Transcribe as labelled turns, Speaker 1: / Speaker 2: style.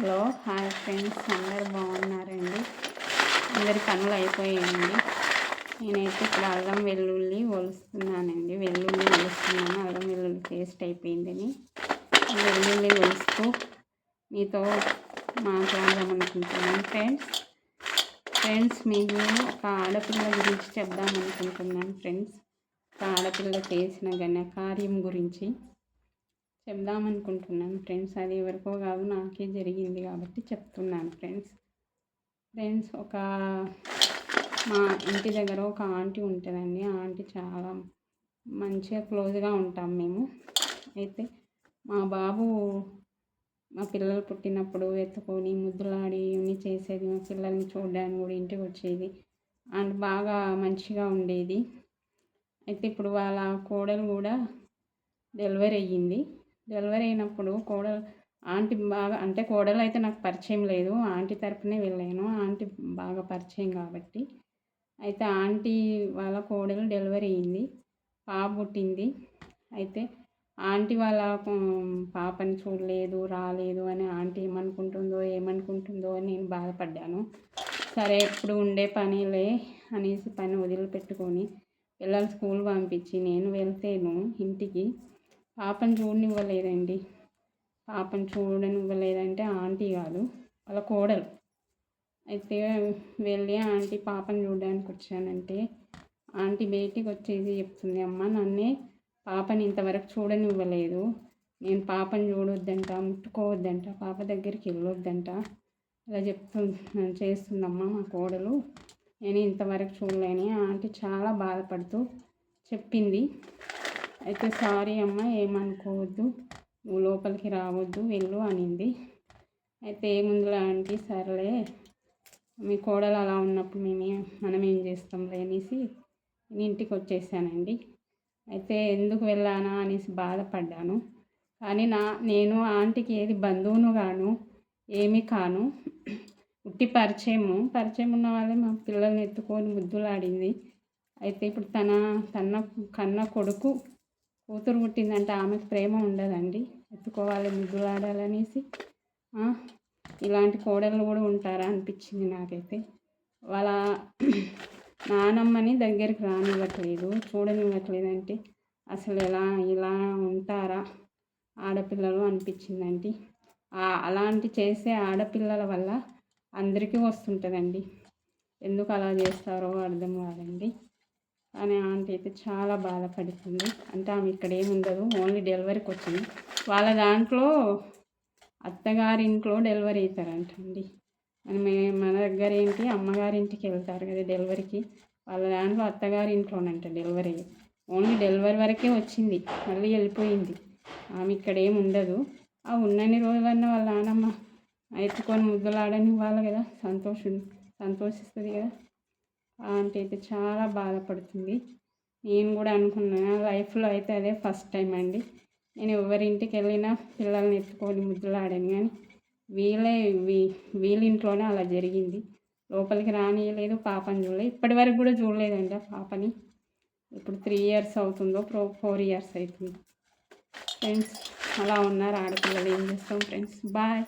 Speaker 1: Hello hi friends, అందరు బాగున్నారండి? అందరి పనులు అయిపోయాయండి. నేనైతే ఇప్పుడు అల్లం వెల్లుల్లి ఒలుస్తున్నానండి. అల్లం వెల్లుల్లి పేస్ట్ అయిపోయిందని వెల్లుల్లి ఒలుస్తూ మీతో మాట్లాడదామనుకుంటున్నాను. ఫ్రెండ్స్ మీకు ఒక ఆడపిల్ల గురించి చెప్దామనుకుంటున్నాను. ఒక ఆడపిల్ల చేసిన ఘనకార్యం గురించి చెప్దామనుకుంటున్నాను ఫ్రెండ్స్. అది ఎవరికో కాదు, నాకే జరిగింది కాబట్టి చెప్తున్నాను ఫ్రెండ్స్. మా ఇంటి దగ్గర ఒక ఆంటీ ఉంటుందండి. ఆ ఆంటీ చాలా మంచిగా క్లోజ్గా ఉంటాం మేము. అయితే మా పిల్లలు పుట్టినప్పుడు ఎత్తుకొని ముద్దులాడి ఇవన్నీ చేసేది. మా పిల్లల్ని చూడడానికి కూడా ఇంటికి వచ్చేది అండ్ బాగా మంచిగా ఉండేది. అయితే ఇప్పుడు వాళ్ళ కోడలు కూడా డెలివరీ అయ్యింది. డెలివరీ అయినప్పుడు ఆంటీ బాగా, అంటే కోడలు అయితే నాకు పరిచయం లేదు, ఆంటీ తరపునే వెళ్ళాను. ఆంటీ బాగా పరిచయం కాబట్టి అయితే ఆంటీ వాళ్ళ కోడలు డెలివరీ అయ్యింది, పాప పుట్టింది. అయితే ఆంటీ వాళ్ళ పాపని చూడలేదు, రాలేదు అని ఆంటీ ఏమనుకుంటుందో అని నేను బాధపడ్డాను. సరే, ఎప్పుడు ఉండే పనిలే అనేసి పని వదిలిపెట్టుకొని పిల్లలు స్కూల్ పంపించి నేను వెళ్తేను ఇంటికి పాపను చూడనివ్వలేదంటే ఆంటీ కాదు, వాళ్ళ కోడలు. అయితే వెళ్ళి ఆంటీ పాపను చూడడానికి వచ్చానంటే ఆంటీ బయటికి వచ్చేసి చెప్తుంది, అమ్మ నన్నే పాపని ఇంతవరకు చూడనివ్వలేదు, నేను పాపను చూడొద్దంట, ముట్టుకోవద్దంట, పాప దగ్గరికి వెళ్ళొద్దంట, ఇలా చేస్తుందమ్మా మా కోడలు, నేను ఇంతవరకు చూడలేని ఆంటీ చాలా బాధపడుతూ చెప్పింది. అయితే సారీ అమ్మ, ఏమనుకోవద్దు, నువ్వు లోపలికి రావద్దు, వెళ్ళు అనింది. అయితే ఏముందిలే ఆంటీ, సర్లే మీ కోడలు అలా ఉన్నప్పుడు మనం ఏం చేస్తాంలే అనేసి ఇంటికి వచ్చేసానండి. అయితే ఎందుకు వెళ్ళానా అనేసి బాధపడ్డాను. కానీ నేను ఆంటీకి ఏది బంధువును గాను ఏమీ కాను, ఉట్టి పరిచయం ఉన్న వాళ్ళే మా పిల్లల్ని ఎత్తుకొని ముద్దులాడింది. అయితే ఇప్పుడు తన కన్న కూతురు పుట్టిందంటే ఆమెకు ప్రేమ ఉండదండి, ఎత్తుకోవాలి, ముద్దులాడాలనేసి. ఇలాంటి కోడళ్ళు కూడా ఉంటారా అనిపించింది నాకైతే. వాళ్ళ నానమ్మని దగ్గరికి చూడనివ్వట్లేదంటే అసలు ఇలా ఉంటారా ఆడపిల్లలు అనిపించిందండి. అలాంటి చేసే ఆడపిల్లల వల్ల అందరికీ వస్తుంటుందండి. ఎందుకు అలా చేస్తారో అర్థం కాదండి. కానీ ఆంటీ అయితే చాలా బాధపడుతుంది. అంటే ఆమె ఇక్కడ ఏముండదు, ఓన్లీ డెలివరీకి వచ్చింది. వాళ్ళ దాంట్లో అత్తగారింట్లో డెలివరీ అవుతారంటండి. మన దగ్గర ఏంటి, అమ్మగారింటికి వెళ్తారు కదా డెలివరీకి, వాళ్ళ దాంట్లో అత్తగారింట్లోనంట డెలివరీ. ఓన్లీ డెలివరీ వరకే వచ్చింది, మళ్ళీ వెళ్ళిపోయింది. ఆమె ఇక్కడ ఏమి ఉండదు. ఆ ఉన్నన్ని రోజులన్నా వాళ్ళ నాన్నమ్మ ఎత్తుకొని ముద్దులాడని వాళ్ళు కదా, సంతోషిస్తుంది కదా. ఆంటీ అయితే చాలా బాధపడుతుంది. నేను కూడా అనుకున్నాను, లైఫ్లో అయితే అదే ఫస్ట్ టైం అండి. నేను ఎవరింటికి వెళ్ళినా పిల్లల్ని ఎత్తుకొని ముద్దులాడాను, కానీ వీళ్ళింట్లోనే అలా జరిగింది. లోపలికి రానియలేదు, పాపని చూడలేదు, ఇప్పటి వరకు కూడా చూడలేదండి ఆ పాపని. ఇప్పుడు 3 years అవుతుందో 4 years అవుతుంది ఫ్రెండ్స్. అలా ఉన్నారు ఆడపిల్లలు, ఏం చేస్తాం ఫ్రెండ్స్. బాయ్.